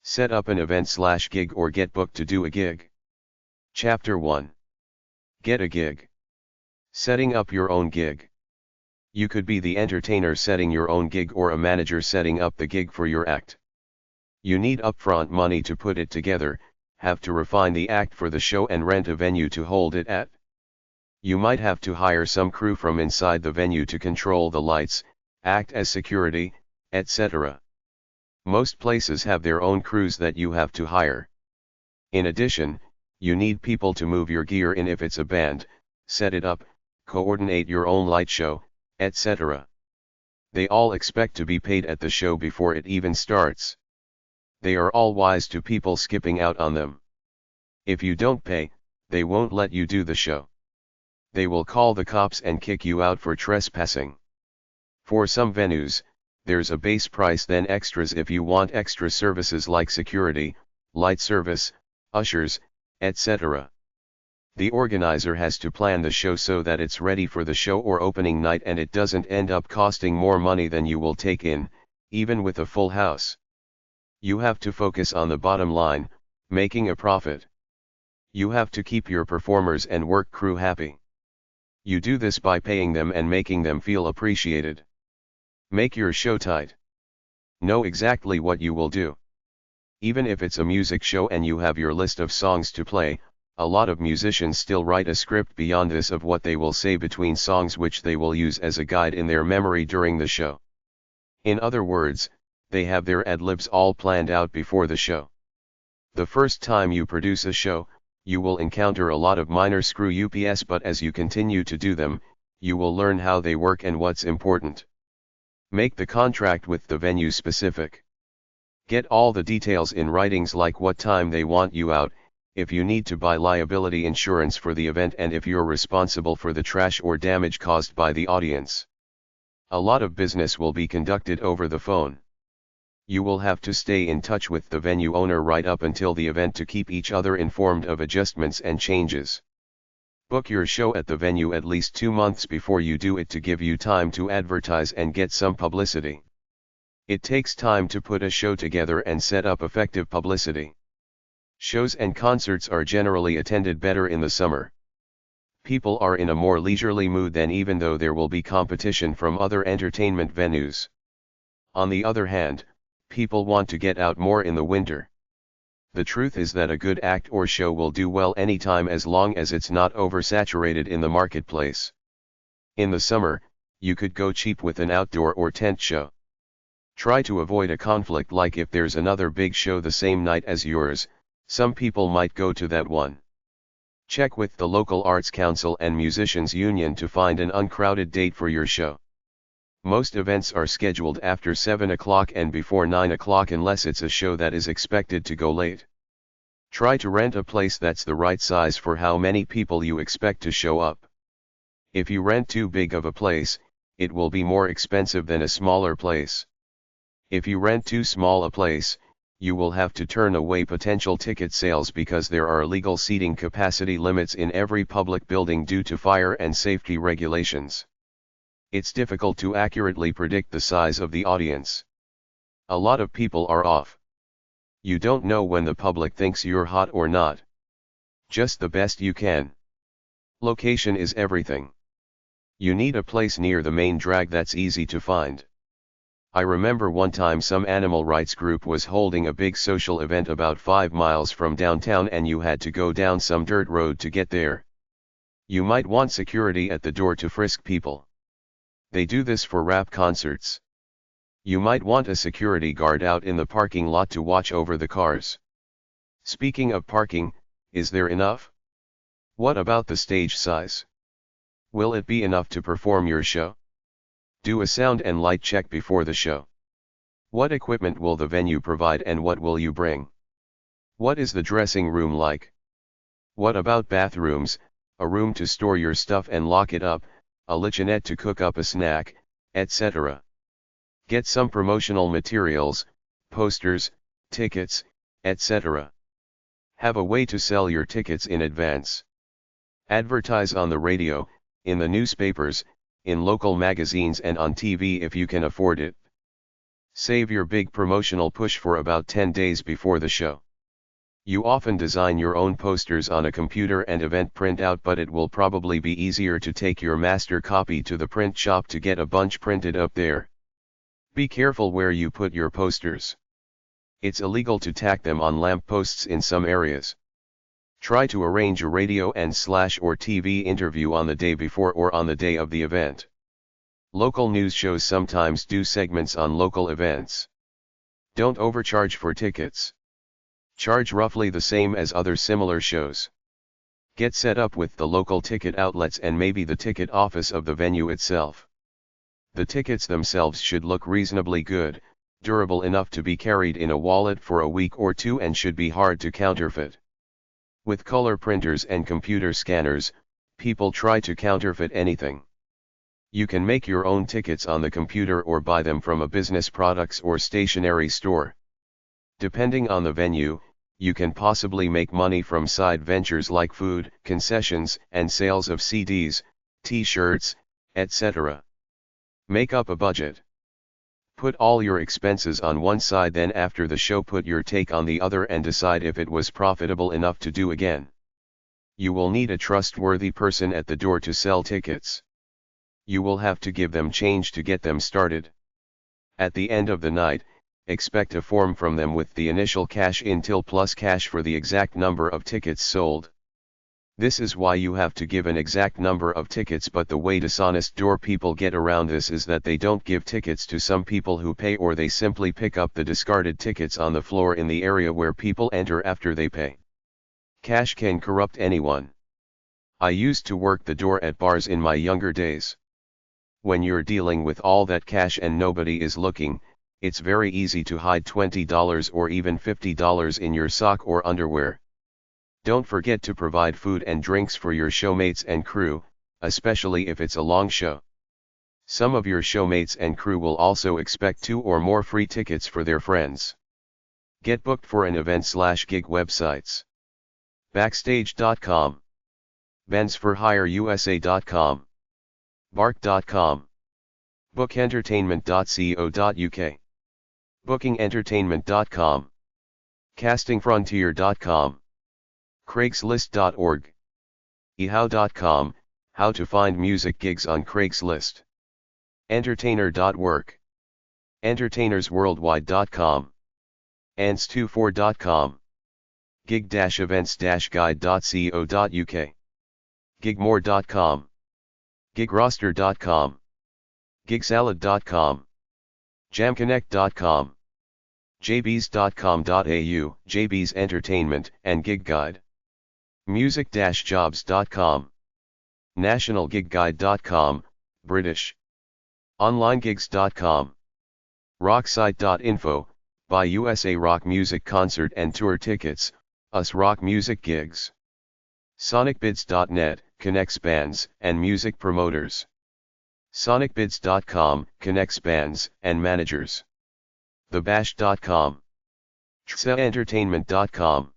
Set up an event/gig or get booked to do a gig. Chapter 1. Get a gig. Setting up your own gig. You could be the entertainer setting your own gig or a manager setting up the gig for your act. You need upfront money to put it together, have to refine the act for the show and rent a venue to hold it at. You might have to hire some crew from inside the venue to control the lights, act as security, etc. Most places have their own crews that you have to hire. In addition, you need people to move your gear in if it's a band, set it up, coordinate your own light show, etc. They all expect to be paid at the show before it even starts. They are all wise to people skipping out on them. If you don't pay, they won't let you do the show. They will call the cops and kick you out for trespassing. For some venues, there's a base price then extras if you want extra services like security, light service, ushers, etc. The organizer has to plan the show so that it's ready for the show or opening night and it doesn't end up costing more money than you will take in, even with a full house. You have to focus on the bottom line, making a profit. You have to keep your performers and work crew happy. You do this by paying them and making them feel appreciated. Make your show tight. Know exactly what you will do. Even if it's a music show and you have your list of songs to play, a lot of musicians still write a script beyond this of what they will say between songs which they will use as a guide in their memory during the show. In other words, they have their ad-libs all planned out before the show. The first time you produce a show, you will encounter a lot of minor screw-ups, but as you continue to do them, you will learn how they work and what's important. Make the contract with the venue specific. Get all the details in writings like what time they want you out, if you need to buy liability insurance for the event and if you're responsible for the trash or damage caused by the audience. A lot of business will be conducted over the phone. You will have to stay in touch with the venue owner right up until the event to keep each other informed of adjustments and changes. Book your show at the venue at least 2 months before you do it to give you time to advertise and get some publicity. It takes time to put a show together and set up effective publicity. Shows and concerts are generally attended better in the summer. People are in a more leisurely mood then, even though there will be competition from other entertainment venues. On the other hand, people want to get out more in the winter. The truth is that a good act or show will do well anytime as long as it's not oversaturated in the marketplace. In the summer, you could go cheap with an outdoor or tent show. Try to avoid a conflict, like if there's another big show the same night as yours, some people might go to that one. Check with the local arts council and musicians union to find an uncrowded date for your show. Most events are scheduled after 7 o'clock and before 9 o'clock unless it's a show that is expected to go late. Try to rent a place that's the right size for how many people you expect to show up. If you rent too big of a place, it will be more expensive than a smaller place. If you rent too small a place, you will have to turn away potential ticket sales because there are legal seating capacity limits in every public building due to fire and safety regulations. It's difficult to accurately predict the size of the audience. A lot of people are off. You don't know when the public thinks you're hot or not. Just the best you can. Location is everything. You need a place near the main drag that's easy to find. I remember one time some animal rights group was holding a big social event about 5 miles from downtown and you had to go down some dirt road to get there. You might want security at the door to frisk people. They do this for rap concerts. You might want a security guard out in the parking lot to watch over the cars. Speaking of parking, is there enough? What about the stage size? Will it be enough to perform your show? Do a sound and light check before the show. What equipment will the venue provide and what will you bring? What is the dressing room like? What about bathrooms, a room to store your stuff and lock it up, a kitchenette to cook up a snack, etc. Get some promotional materials, posters, tickets, etc. Have a way to sell your tickets in advance. Advertise on the radio, in the newspapers, in local magazines and on TV if you can afford it. Save your big promotional push for about 10 days before the show. You often design your own posters on a computer and event printout, but it will probably be easier to take your master copy to the print shop to get a bunch printed up there. Be careful where you put your posters. It's illegal to tack them on lampposts in some areas. Try to arrange a radio and/or TV interview on the day before or on the day of the event. Local news shows sometimes do segments on local events. Don't overcharge for tickets. Charge roughly the same as other similar shows. Get set up with the local ticket outlets and maybe the ticket office of the venue itself. The tickets themselves should look reasonably good, durable enough to be carried in a wallet for a week or two, and should be hard to counterfeit. With color printers and computer scanners, people try to counterfeit anything. You can make your own tickets on the computer or buy them from a business products or stationery store. Depending on the venue, you can possibly make money from side ventures like food, concessions, and sales of CDs, t-shirts, etc. Make up a budget. Put all your expenses on one side, then after the show put your take on the other and decide if it was profitable enough to do again. You will need a trustworthy person at the door to sell tickets. You will have to give them change to get them started. At the end of the night, expect a form from them with the initial cash in till plus cash for the exact number of tickets sold. This is why you have to give an exact number of tickets, but the way dishonest door people get around this is that they don't give tickets to some people who pay, or they simply pick up the discarded tickets on the floor in the area where people enter after they pay. Cash can corrupt anyone. I used to work the door at bars in my younger days. When you're dealing with all that cash and nobody is looking, it's very easy to hide $20 or even $50 in your sock or underwear. Don't forget to provide food and drinks for your showmates and crew, especially if it's a long show. Some of your showmates and crew will also expect 2 or more free tickets for their friends. Get booked for an event/gig websites. Backstage.com, BensForHireUSA.com, Bark.com, BookEntertainment.co.uk, BookingEntertainment.com, CastingFrontier.com, Craigslist.org, eHow.com, how to find music gigs on Craigslist, Entertainer.work, EntertainersWorldwide.com, Ants24.com, Gig-events-guide.co.uk, Gigmore.com, Gigroster.com, Gigsalad.com, JamConnect.com, jbs.com.au, JB's Entertainment and Gig Guide, Music-jobs.com, NationalGigGuide.com, British, OnlineGigs.com, RockSite.info, buy USA rock music concert and tour tickets, US rock music gigs. SonicBids.net, connects bands and music promoters. SonicBids.com, connects bands and managers. TheBash.com, TsaEntertainment.com.